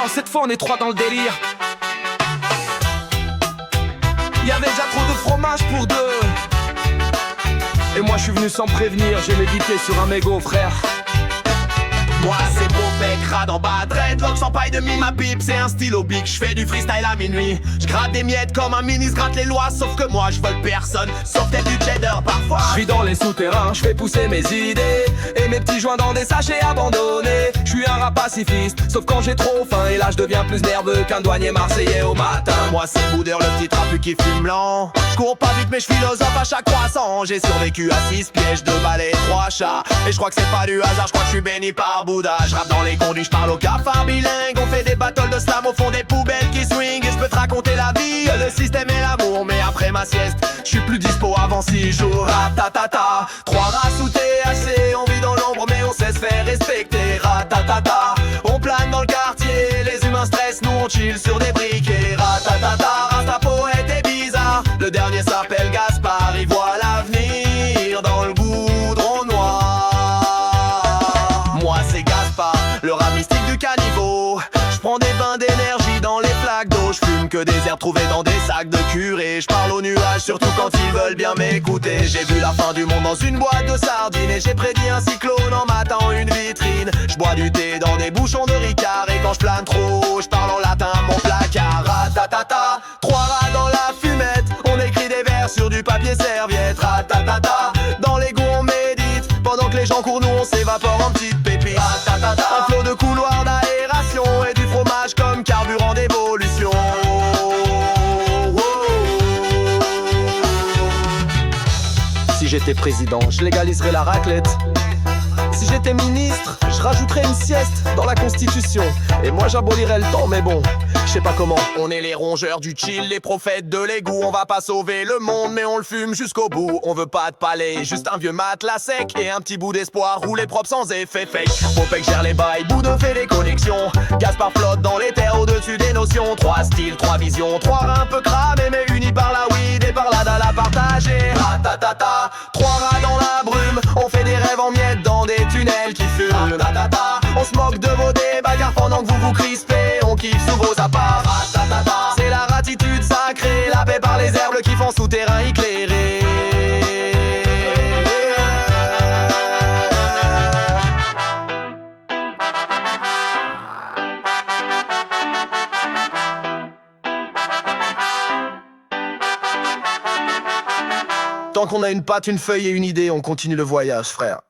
Non, cette fois on est trois dans le délire. Y'avait déjà trop de fromage pour deux. Et moi je suis venu sans prévenir, j'ai médité sur un mégot, frère. Moi c'est beau mec, rad en bas, dreadlock sans paille de mine, ma pipe c'est un stylo big. J'fais du freestyle à minuit, j'gratte des miettes comme un ministre gratte les lois. Sauf que moi j'vole personne, sauf peut-être du cheddar parfois. J'vis dans les souterrains, j'fais pousser mes idées et mes petits joints dans des sachets abandonnés. J'suis un rap pacifiste, sauf quand j'ai trop faim. Et là j'deviens plus nerveux qu'un douanier marseillais au matin. Moi c'est Boudeur, le petit trapu qui fume lent. J'cours pas vite mais j'philosophe à chaque croissant. J'ai survécu à 6 pièges, 2 balais, 3 chats. Et j'crois que c'est pas du hasard, j'crois que j'suis béni par Bouddha. J'rappe dans les conduits, j'parle au cafard bilingue. On fait des battles de slam au fond des poubelles qui swing. Et j'peux te raconter la vie, le système et l'amour. Mais après ma sieste, j'suis plus dispo avant 6 jours. Ratatata, 3 rats sous THC. On vit dans l'ombre mais on sait se faire respecter. Ratatata, on plane dans le quartier. Les humains stressent, nous on chill sur des briquets. Ratatata, Rasta poète est bizarre. Le dernier s'appelle Gaspard, il voit l'avenir dans le goudron noir. Moi c'est Gaspard, le rat mystique du caniveau. J'prends des bains d'énergie dans les flaques d'eau. J'fume que des herbes trouvées dans des sacs de curé. J'parle aux nuages, surtout quand ils veulent bien m'écouter. J'ai vu la fin du monde dans une boîte de sardines. Et j'ai prédit un cyclone en matant une vitrine. J'bois du thé dans des bouchons de Ricard. Et quand j'plane trop, j'parle en latin à mon placard. Ratatata, 3 rats dans la fumette. On écrit des vers sur du papier serviette. Ratatata, dans les goûts on médite. Pendant que les gens courent, nous on s'évapore en petites pépites. Ratatata, un flot de couloirs d'aération. Et du fromage comme carburant d'évolution. Si j'étais président, je légaliserais la raclette. Si j'étais ministre, je rajouterais une sieste dans la constitution. Et moi j'abolirais le temps, mais bon, je sais pas comment. On est les rongeurs du chill, les prophètes de l'égout. On va pas sauver le monde, mais on le fume jusqu'au bout. On veut pas de palais, juste un vieux matelas sec et un petit bout d'espoir roulé propre sans effet fake. Popek gère les bails, Boudin fait les connexions. Gaspard flotte dans les terres au-dessus des notions. 3 styles, 3 visions, 3 reins un peu cramés mais unis par la weed et par la dalle à partager. Ratatata, 3 rats dans la brume. On fait des rêves en miettes dans des tunnels qui fument. Ratatata, on se moque de vos débats car pendant que vous vous crispez, on kiffe sous vos apparts. Ratatata, c'est la ratitude sacrée, la paix par les herbes qui font souterrain éclairé. Tant qu'on a une patte, une feuille et une idée, on continue le voyage, frère.